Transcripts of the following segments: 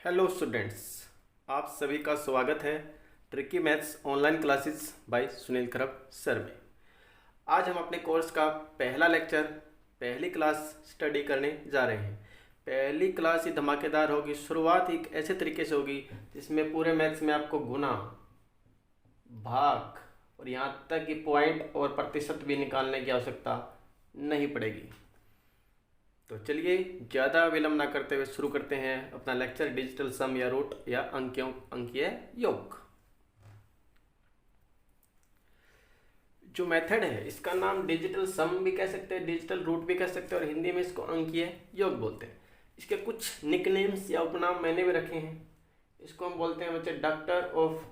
Hello students, आप सभी का स्वागत है tricky maths online classes bye Sunil खरब सर में। आज हम अपने कोर्स का पहला लेक्चर पहली क्लास स्टडी करने जा रहे हैं। पहली क्लास ही धमाकेदार होगी। शुरुआत ही ऐसे तरीके से होगी जिसमें पूरे मैथ्स में आपको गुना, भाग और यहाँ तक कि पॉइंट और प्रतिशत भी निकालने की आवश्यकता नहीं पड़ेगी। तो चलिए ज़्यादा विलंब ना करते हुए शुरू करते हैं अपना लेक्चर डिजिटल सम या रूट या अंकीय योग। जो मेथड है इसका नाम डिजिटल सम भी कह सकते हैं, डिजिटल रूट भी कह सकते हैं और हिंदी में इसको अंकीय योग बोलते हैं। इसके कुछ निकनेम्स या उपनाम मैंने भी रखे हैं। इसको हम बोलते हैं बच्चे डॉक्टर ऑफ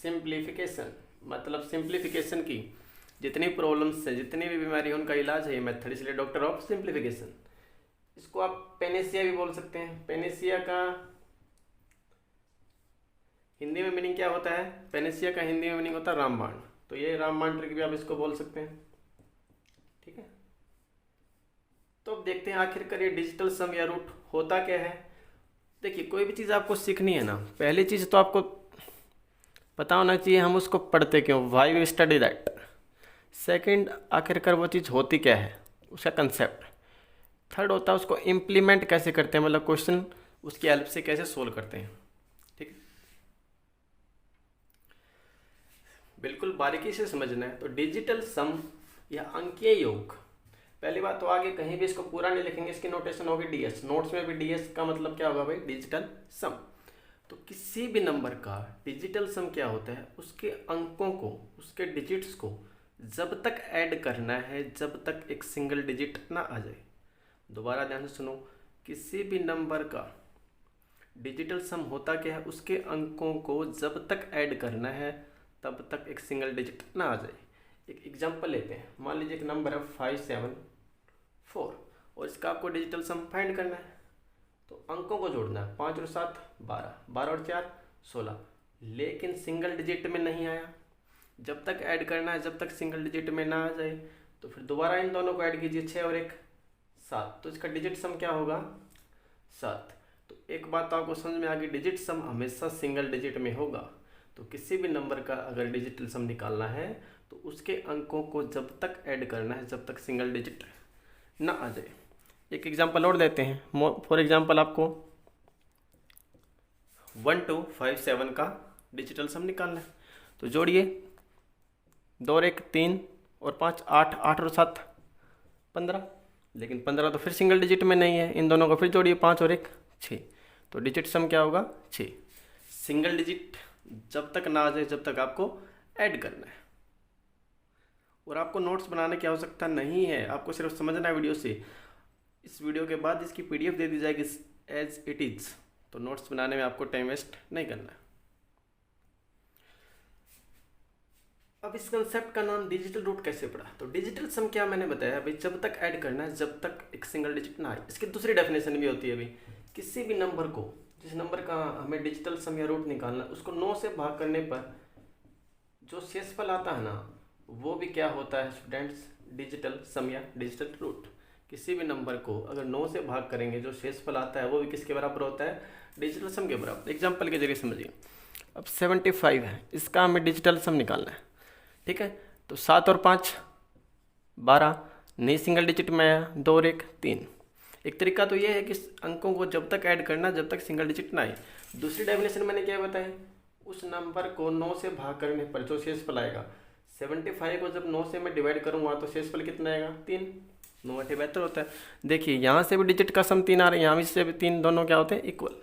सिंप्लीफिकेशन, मतलब सिंप्लीफिकेशन की जितनी प्रॉब्लम्स है, जितनी भी बीमारी है उनका इलाज है ये मेथड, इसलिए डॉक्टर ऑफ सिंप्लीफिकेशन। इसको आप पेनेसिया भी बोल सकते हैं। पेनेसिया का हिंदी में मीनिंग क्या होता है? पेनेसिया का हिंदी में मीनिंग होता है रामबाण। तो ये रामबाण ट्रिक भी आप इसको बोल सकते हैं, ठीक है। तो अब देखते हैं आखिरकार ये डिजिटल सम या रूट होता क्या है। देखिए, कोई भी चीज़ आपको सीखनी है ना, पहली चीज़ तो आपको पता होना चाहिए हम उसको पढ़ते क्यों, why we study that. Second, आखिरकार वो चीज़ होती क्या है, उसका कंसेप्ट। थर्ड होता है उसको इम्प्लीमेंट कैसे करते हैं, मतलब क्वेश्चन उसकी हेल्प से कैसे सोल्व करते हैं, ठीक है। बिल्कुल बारीकी से समझना है। तो डिजिटल सम या अंकीय योग, पहली बात तो आगे कहीं भी इसको पूरा नहीं लिखेंगे, इसकी नोटेशन होगी डीएस। नोट्स में भी डीएस का मतलब क्या होगा भाई? डिजिटल सम। तो किसी भी नंबर का डिजिटल सम क्या होता है? उसके अंकों को, उसके डिजिट्स को जब तक ऐड करना है जब तक एक सिंगल डिजिट ना आ जाए। दोबारा ध्यान से सुनो, किसी भी नंबर का डिजिटल सम होता क्या है? उसके अंकों को जब तक ऐड करना है तब तक एक सिंगल डिजिट ना आ जाए। एक एग्जांपल लेते हैं। मान लीजिए एक नंबर है 574 और इसका आपको डिजिटल सम फाइंड करना है। तो अंकों को जोड़ना है, 5 और 7 12, 12 और 4 16, लेकिन सिंगल डिजिट में नहीं आया। जब तक ऐड करना है जब तक सिंगल डिजिट में ना आ जाए। तो फिर दोबारा इन दोनों को ऐड कीजिए, 6 और 1 7, तो इसका डिजिट सम क्या होगा? 7। तो एक बात तो आपको समझ में आ गई, डिजिट सम हमेशा सिंगल डिजिट में होगा। तो किसी भी नंबर का अगर डिजिटल सम निकालना है तो उसके अंकों को जब तक ऐड करना है जब तक सिंगल डिजिट ना आ जाए। एक एग्जांपल और देते हैं। फॉर एग्जांपल आपको 1257 का डिजिटल सम निकालना है। तो जोड़िए, 2 और 1 3 और 5 8, 8 और 7 15, लेकिन 15 तो फिर सिंगल डिजिट में नहीं है। इन दोनों को फिर जोड़िए, 5 और 1 6, तो डिजिट सम क्या होगा? 6। सिंगल डिजिट जब तक ना आ जाए जब तक आपको ऐड करना है। और आपको नोट्स बनाने की आवश्यकता नहीं है, आपको सिर्फ समझना है वीडियो से। इस वीडियो के बाद इसकी पीडीएफ दे दी जाएगी एज इट इज़, तो नोट्स बनाने में आपको टाइम वेस्ट नहीं करना है। अब इस कंसेप्ट का नाम डिजिटल रूट कैसे पड़ा? तो डिजिटल सम क्या मैंने बताया भाई, जब तक ऐड करना है जब तक एक सिंगल डिजिट ना आए। इसकी दूसरी डेफिनेशन भी होती है भाई, किसी भी नंबर को, जिस नंबर का हमें डिजिटल सम या रूट निकालना है, उसको 9 से भाग करने पर जो शेषफल आता है ना, वो भी क्या होता है स्टूडेंट्स? डिजिटल सम या डिजिटल रूट। किसी भी नंबर को अगर 9 से भाग करेंगे जो शेषफल आता है वो भी किसके बराबर होता है? डिजिटल सम के बराबर। एग्जाम्पल के जरिए समझिए, अब 75 है, इसका हमें डिजिटल सम निकालना है, ठीक है। तो 7 और 5 12, नहीं सिंगल डिजिट में आया, 2 और 1 3। एक तरीका तो ये है कि अंकों को जब तक ऐड करना जब तक सिंगल डिजिट ना आए। दूसरी डेफिनेशन मैंने क्या बताई? उस नंबर को 9 से भाग करने पर जो शेषफल आएगा, 75 को जब 9 से मैं डिवाइड करूँगा तो शेषफल कितना आएगा? 3। 9 8 बेहतर होता है। देखिए यहाँ से भी डिजिट का सम 3 आ रहा है, यहाँ से भी 3, दोनों क्या होते हैं? इक्वल,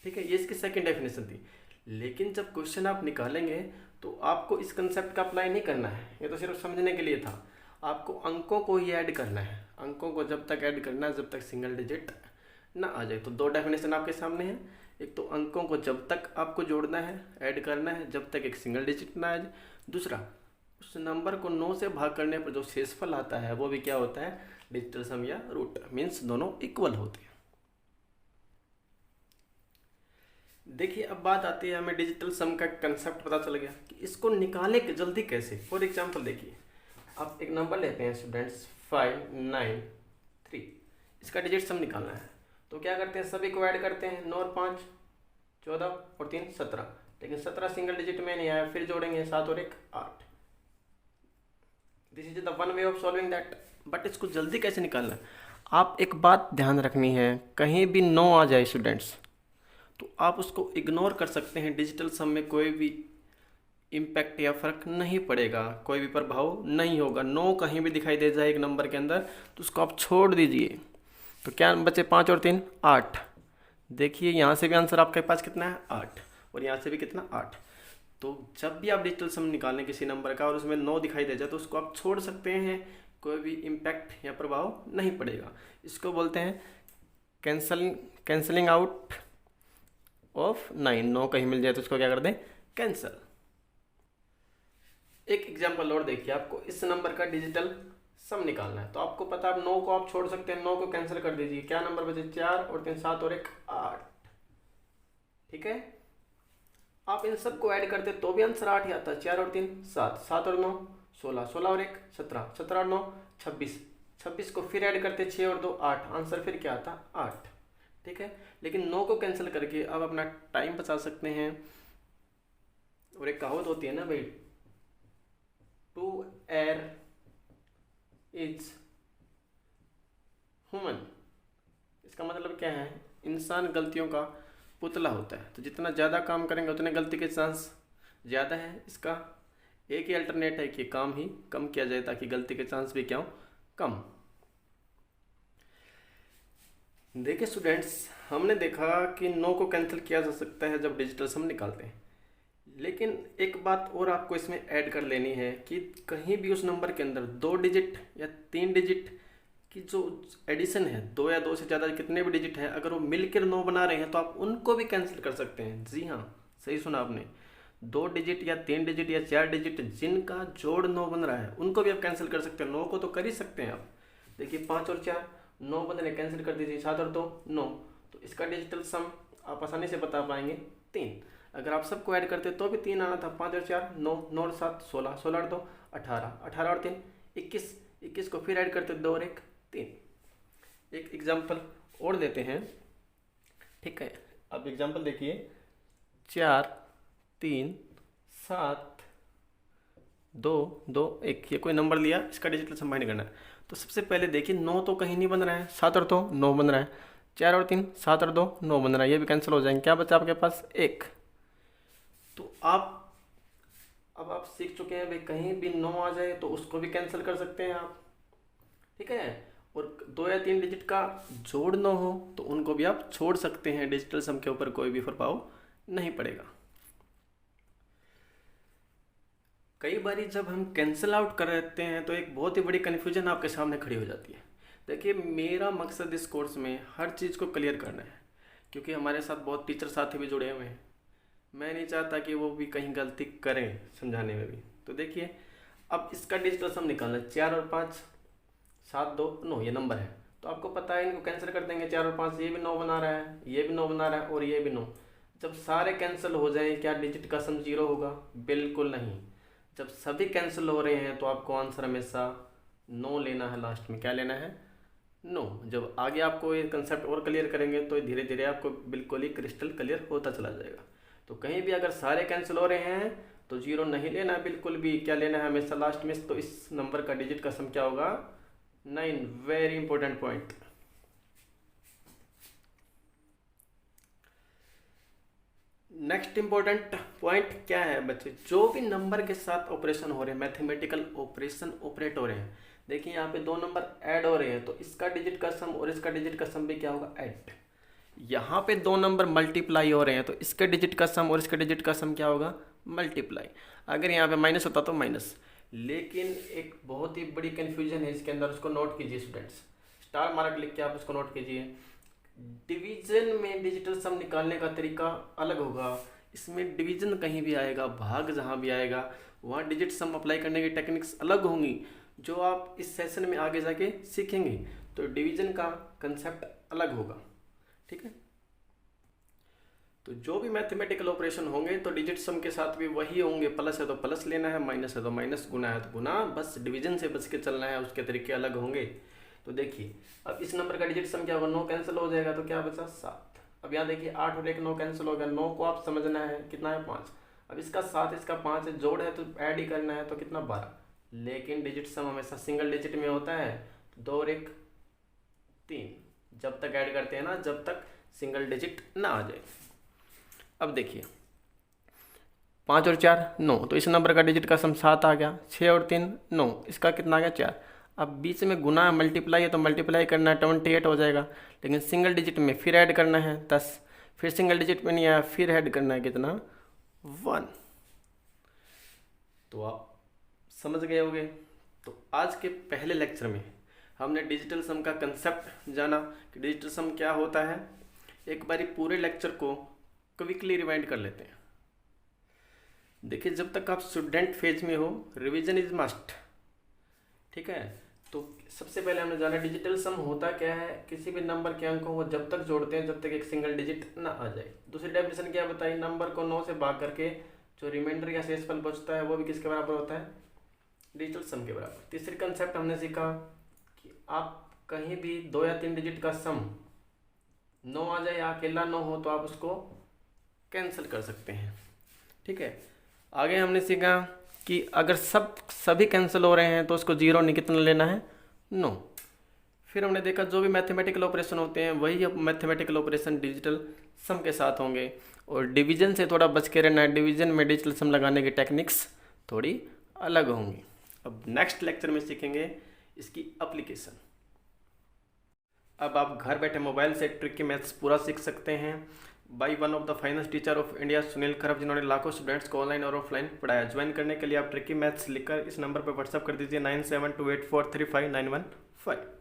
ठीक है। ये इसकी सेकंड डेफिनेशन थी। लेकिन जब क्वेश्चन आप निकालेंगे तो आपको इस कंसेप्ट का अप्लाई नहीं करना है, ये तो सिर्फ समझने के लिए था। आपको अंकों को ही ऐड करना है, अंकों को जब तक ऐड करना है जब तक सिंगल डिजिट ना आ जाए। तो 2 डेफिनेशन आपके सामने है। एक तो अंकों को जब तक आपको जोड़ना है, ऐड करना है जब तक एक सिंगल डिजिट ना आ जाए। दूसरा, उस नंबर को 9 से भाग करने पर जो शेषफल आता है वो भी क्या होता है? डिजिटल सम या रूट। मीन्स दोनों इक्वल होते हैं। देखिए, अब बात आती है, हमें डिजिटल सम का कंसेप्ट पता चल गया कि इसको निकाले जल्दी कैसे। फॉर एग्जांपल देखिए, आप एक नंबर लेते हैं स्टूडेंट्स 593, इसका डिजिट सम निकालना है। तो क्या करते हैं, सभी को ऐड करते हैं। 9 और 5 14 और 3 17, लेकिन 17 सिंगल डिजिट में नहीं आया, फिर जोड़ेंगे 7 और 1 8। This is the one way of solving that. But इसको जल्दी कैसे निकालना है, आप एक बात ध्यान रखनी है, कहीं भी 9 आ जाए स्टूडेंट्स तो आप उसको इग्नोर कर सकते हैं। डिजिटल सम में कोई भी इम्पैक्ट या फर्क नहीं पड़ेगा, कोई भी प्रभाव नहीं होगा। 9 कहीं भी दिखाई दे जाए एक नंबर के अंदर तो उसको आप छोड़ दीजिए। तो क्या बचे 5 और 3 8। देखिए यहाँ से भी आंसर आपके पास कितना है 8, और यहाँ से भी कितना 8। तो जब भी आप डिजिटल सम निकालें किसी नंबर का और उसमें 9 दिखाई दे जाए तो उसको आप छोड़ सकते हैं, कोई भी इम्पैक्ट या प्रभाव नहीं पड़ेगा। इसको बोलते हैं कैंसलिंग आउट ऑफ 9। 9 कहीं मिल जाए तो उसको क्या कर दें, कैंसल। एक एग्जाम्पल और देखिए, आपको इस नंबर का डिजिटल सम निकालना है। तो आपको पता है 9 को आप छोड़ सकते हैं, 9 को कैंसिल कर दीजिए। क्या नंबर बचे 4 और 3 7 और 1 8। ठीक है, आप इन सब को ऐड करते तो भी आंसर 8 ही आता है। 4 और 3 7, 7 और 9 16, 16 और 1 17, 17 और 9 26, 26 को फिर ऐड करते 6 और 2 8, आंसर फिर क्या आता 8। ठीक है, लेकिन 9 को कैंसिल करके आप अपना टाइम बचा सकते हैं। और एक कहावत होती है ना भाई, टू एयर इज ह्यूमन। इसका मतलब क्या है, इंसान गलतियों का पुतला होता है। तो जितना ज़्यादा काम करेंगे उतने गलती के चांस ज़्यादा है। इसका एक ही अल्टरनेट है कि काम ही कम किया जाए ताकि गलती के चांस भी क्या हो, कम। देखिए स्टूडेंट्स, हमने देखा कि 9 को कैंसिल किया जा सकता है जब डिजिटल सम निकालते हैं, लेकिन एक बात और आपको इसमें ऐड कर लेनी है कि कहीं भी उस नंबर के अंदर 2 डिजिट या 3 डिजिट की जो एडिशन है, 2 या 2 से ज़्यादा कितने भी डिजिट है, अगर वो मिलकर 9 बना रहे हैं तो आप उनको भी कैंसिल कर सकते हैं। जी हाँ, सही सुना आपने, 2 डिजिट या 3 डिजिट या 4 डिजिट जिनका जोड़ 9 बन रहा है उनको भी आप कैंसिल कर सकते हैं। 9 को तो कर ही सकते हैं आप। देखिए 5 और 4 9 बन रहे, कैंसिल कर दीजिए। 7 और 2 9, तो इसका डिजिटल सम आप आसानी से बता पाएंगे 3। अगर आप सबको ऐड करते तो भी 3 आना था। 5 और 4 9, 9 और 7 16, 16 और 2 18, 18 और 3 21, 21 को फिर ऐड करते 2 और 1 3। एक एग्जाम्पल और देते हैं। ठीक है, अब एग्जाम्पल देखिए, 4 3 7 2 2 1, ये कोई नंबर लिया, इसका डिजिटल सम फाइंड करना है। तो सबसे पहले देखिए 9 तो कहीं नहीं बन रहा है, 7 और 2 9 बन रहा है, 4 और 3 7 और 2 9 बन रहा है, ये भी कैंसिल हो जाएंगे। क्या बचा आपके पास 1। तो अब आप सीख चुके हैं भाई, कहीं भी 9 आ जाए तो उसको भी कैंसिल कर सकते हैं आप। ठीक है, और 2 या 3 डिजिट का जोड़ 9 हो तो उनको भी आप छोड़ सकते हैं। डिजिटल सम के ऊपर कोई भी प्रभाव नहीं पड़ेगा। कई बार जब हम कैंसिल आउट कर देते हैं तो एक बहुत ही बड़ी कन्फ्यूजन आपके सामने खड़ी हो जाती है। देखिए मेरा मकसद इस कोर्स में हर चीज़ को क्लियर करना है, क्योंकि हमारे साथ बहुत टीचर साथी भी जुड़े हुए हैं। मैं नहीं चाहता कि वो भी कहीं गलती करें समझाने में भी। तो देखिए अब इसका डिजिटल सम निकालना है। 4 और 5 7 2 9, ये नंबर है। तो आपको पता है इनको कैंसिल कर देंगे। 4 और 5, ये भी 9 बना रहा है, ये भी 9 बना रहा है और ये भी 9। जब सारे कैंसिल हो जाएं क्या डिजिट का सम 0 होगा? बिल्कुल नहीं। जब सभी कैंसिल हो रहे हैं तो आपको आंसर हमेशा 9 लेना है। लास्ट में क्या लेना है? 9। जब आगे आपको ये कंसेप्ट और क्लियर करेंगे तो धीरे धीरे आपको बिल्कुल ही क्रिस्टल क्लियर होता चला जाएगा। तो कहीं भी अगर सारे कैंसिल हो रहे हैं तो 0 नहीं लेना है बिल्कुल भी। क्या लेना है हमेशा लास्ट में? तो इस नंबर का डिजिट का सम क्या होगा? 9। Very important point. Next important point क्या है बच्चे? जो भी नंबर के साथ ऑपरेशन हो रहे हैं, मैथमेटिकल ऑपरेशन ऑपरेट हो रहे हैं, देखिए यहाँ पे 2 नंबर ऐड हो रहे हैं तो इसका डिजिट का सम और इसका डिजिट का सम भी क्या होगा? ऐड। यहाँ पे 2 नंबर मल्टीप्लाई हो रहे हैं तो इसके डिजिट का सम और इसके डिजिट का सम क्या होगा? मल्टीप्लाई। अगर यहाँ पे माइनस होता तो माइनस। लेकिन एक बहुत ही बड़ी कन्फ्यूजन है इसके अंदर, उसको नोट कीजिए स्टूडेंट्स। स्टार मार्क लिख के आप उसको नोट कीजिए। डिवीजन में डिजिटल सम निकालने का तरीका अलग होगा। इसमें डिवीजन कहीं भी आएगा, भाग जहाँ भी आएगा वहाँ डिजिट सम अप्लाई करने की टेक्निक्स अलग होंगी जो आप इस सेशन में आगे जाके सीखेंगे। तो डिवीजन का कंसेप्ट अलग होगा, ठीक है। तो जो भी मैथमेटिकल ऑपरेशन होंगे तो डिजिट सम के साथ भी वही होंगे। प्लस है तो प्लस लेना है, माइनस है तो माइनस, गुना है तो गुना। बस डिवीजन से बच के चलना है, उसके तरीके अलग होंगे। तो देखिए अब इस नंबर का डिजिट सम क्या होगा, 9 कैंसिल हो जाएगा तो क्या बचा 7। अब यहाँ देखिए 8 और 1 9 कैंसिल हो गया, 9 को आप समझना है कितना है 5। अब इसका 7 इसका 5 है, जोड़ है तो ऐड ही करना है तो कितना 12। लेकिन डिजिट सम हमेशा सिंगल डिजिट में होता है, तो 2 और 1 3, जब तक ऐड करते हैं ना जब तक सिंगल डिजिट ना आ जाए। अब देखिए 5 और 4 9, तो इस नंबर का डिजिट का सम 7 आ गया। 6 और 3 9, इसका कितना आ गया 4। अब बीच में गुना मल्टीप्लाई है तो मल्टीप्लाई करना है 28 हो जाएगा, लेकिन सिंगल डिजिट में फिर ऐड करना है 10, फिर सिंगल डिजिट में नहीं आया फिर ऐड करना है कितना 1। तो आप समझ गए होंगे। तो आज के पहले लेक्चर में हमने डिजिटल सम का कंसेप्ट जाना कि डिजिटल सम क्या होता है। एक बारी पूरे लेक्चर को क्विकली रिवाइंड कर लेते हैं। देखिए जब तक आप स्टूडेंट फेज में हो रिवीजन इज मस्ट, ठीक है। तो सबसे पहले हमने जाना डिजिटल सम होता क्या है, किसी भी नंबर के अंकों को जब तक जोड़ते हैं जब तक एक सिंगल डिजिट ना आ जाए। दूसरी डेफिनेशन क्या बताई, नंबर को 9 से भाग करके जो रिमाइंडर या शेषफल बचता है वो भी किसके बराबर होता है, डिजिटल सम के बराबर। तीसरी कंसेप्ट हमने सीखा कि आप कहीं भी 2 या 3 डिजिट का सम 9 आ जाए या अकेला 9 हो तो आप उसको कैंसिल कर सकते हैं, ठीक है। आगे हमने सीखा कि अगर सभी कैंसिल हो रहे हैं तो उसको 0 नहीं कितना लेना है 9। फिर हमने देखा जो भी मैथमेटिकल ऑपरेशन होते हैं वही अब मैथमेटिकल ऑपरेशन डिजिटल सम के साथ होंगे, और डिवीजन से थोड़ा बच के रहना है, डिवीजन में डिजिटल सम लगाने की टेक्निक्स थोड़ी अलग होंगी। अब नेक्स्ट लेक्चर में सीखेंगे इसकी एप्लीकेशन। अब आप घर बैठे मोबाइल से ट्रिकी मैथ्स पूरा सीख सकते हैं by one of the finest teacher of India Sunil खरब, जिन्होंने लाखों स्टूडेंट्स को ऑनलाइन और ऑफलाइन पढ़ाया। ज्वाइन करने के लिए आप ट्रिकी मैथ्स लिखकर इस नंबर पर व्हाट्सअप कर दीजिए 9728435915।